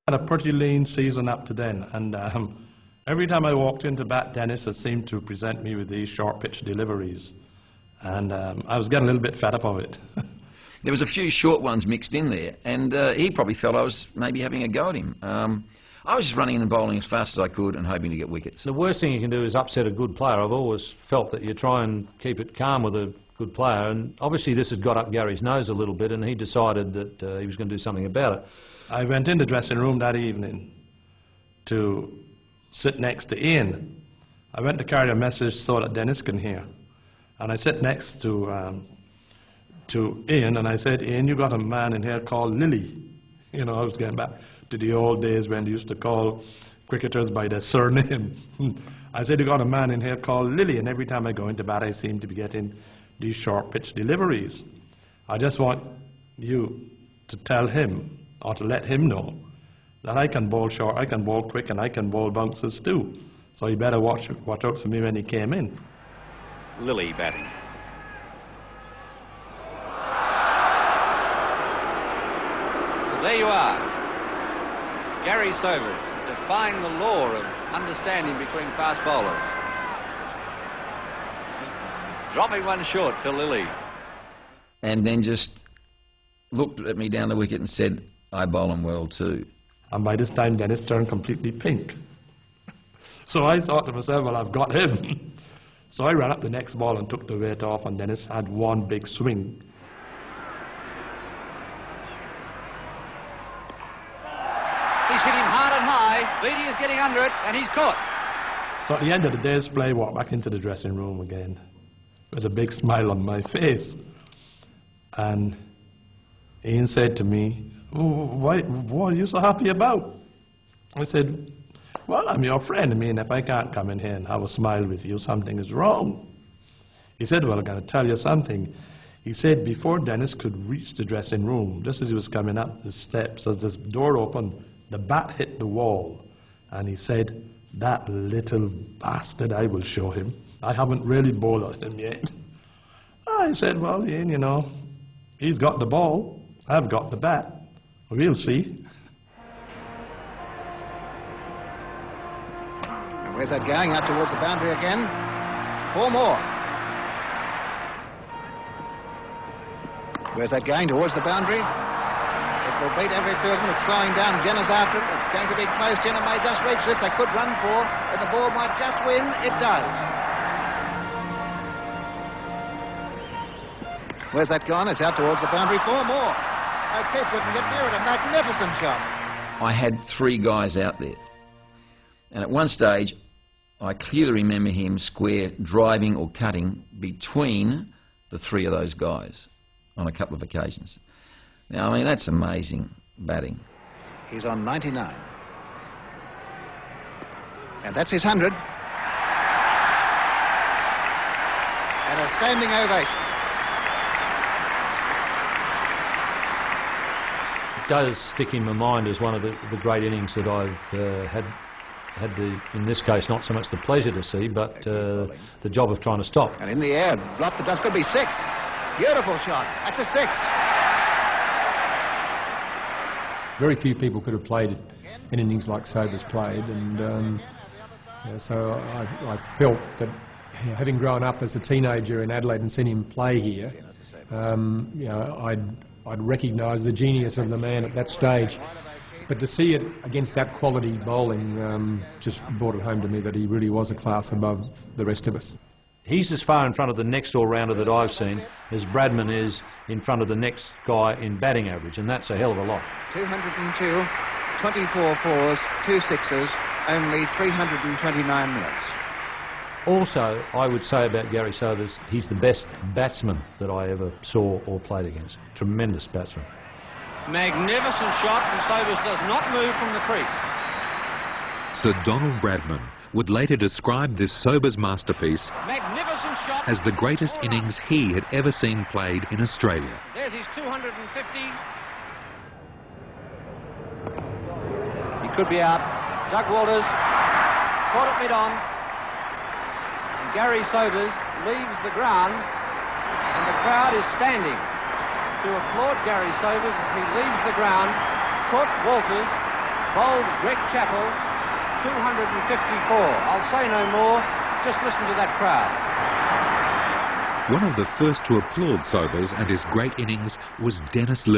Had a pretty lean season up to then, and every time I walked into bat, Dennis had seemed to present me with these short pitch deliveries, and I was getting a little bit fed up of it. There was a few short ones mixed in there, and he probably felt I was maybe having a go at him. I was just running in and bowling as fast as I could and hoping to get wickets. The worst thing you can do is upset a good player. I've always felt that you try and keep it calm with a good player, and obviously this had got up Gary's nose a little bit, and he decided that he was going to do something about it. I went in the dressing room that evening to sit next to Ian. I went to carry a message so that Dennis can hear. And I sit next to Ian, and I said, Ian, you got a man in here called Lilley. You know, I was getting back to the old days when they used to call cricketers by their surname. I said, you got a man in here called Lilley, and every time I go into bat, I seem to be getting these short pitch deliveries. I just want you to tell him, or to let him know, that I can bowl short, I can bowl quick, and I can bowl bouncers too. So you better watch out for me when he came in. Lilley batting. Well, there you are. Gary Sobers defying the law of understanding between fast bowlers. Dropping one short to Lilley. And then just looked at me down the wicket and said, I bowl him well too. And by this time, Dennis turned completely pink. So I thought to myself, well, I've got him. So I ran up the next ball and took the weight off, and Dennis had one big swing. He's hit him hard and high. Beattie is getting under it, and he's caught. So at the end of the day's play, I walked back into the dressing room again with a big smile on my face. And Ian said to me, what are you so happy about? I said, well, I'm your friend. I mean, if I can't come in here and have a smile with you, something is wrong. He said, well, I'm going to tell you something. He said before Dennis could reach the dressing room, just as he was coming up the steps, as this door opened, the bat hit the wall. And he said, that little bastard, I will show him. I haven't really bowled at him yet. I said, well, Ian, you know, he's got the ball, I've got the bat. We'll see. And where's that going? Out towards the boundary again. 4 more. Where's that going? Towards the boundary. It will beat every fieldsman. It's slowing down. Jenner's after it. It's going to be close. Jenner may just reach this. They could run 4, but the ball might just win. It does. Where's that gone? It's out towards the boundary. 4 more. O'Keefe couldn't get near it. A magnificent shot. I had 3 guys out there. And at one stage, I clearly remember him square driving or cutting between the 3 of those guys on a couple of occasions. Now, I mean, that's amazing batting. He's on 99. And that's his 100. And a standing ovation. It does stick in my mind as one of the great innings that I've had in this case, not so much the pleasure to see, but the job of trying to stop. And in the air, bluffed the dust, could be 6. Beautiful shot. That's a 6. Very few people could have played in innings like Sobers played, and so I felt that, having grown up as a teenager in Adelaide and seen him play here, I'd recognise the genius of the man at that stage. But to see it against that quality bowling just brought it home to me that he really was a class above the rest of us. He's as far in front of the next all-rounder that I've seen as Bradman is in front of the next guy in batting average, and that's a hell of a lot. 202, 24 fours, 2 sixes, only 329 minutes. Also, I would say about Gary Sobers, he's the best batsman that I ever saw or played against. Tremendous batsman. Magnificent shot, and Sobers does not move from the crease. Sir Donald Bradman would later describe this Sobers masterpiece Magnificent shot as the greatest innings he had ever seen played in Australia. There's his 250. He could be out. Doug Walters caught it mid-on. And Gary Sobers leaves the ground, and the crowd is standing to applaud Gary Sobers as he leaves the ground. Caught Walters bowled Greg Chappell 254. I'll say no more, just listen to that crowd. One of the first to applaud Sobers and his great innings was Dennis Lilley.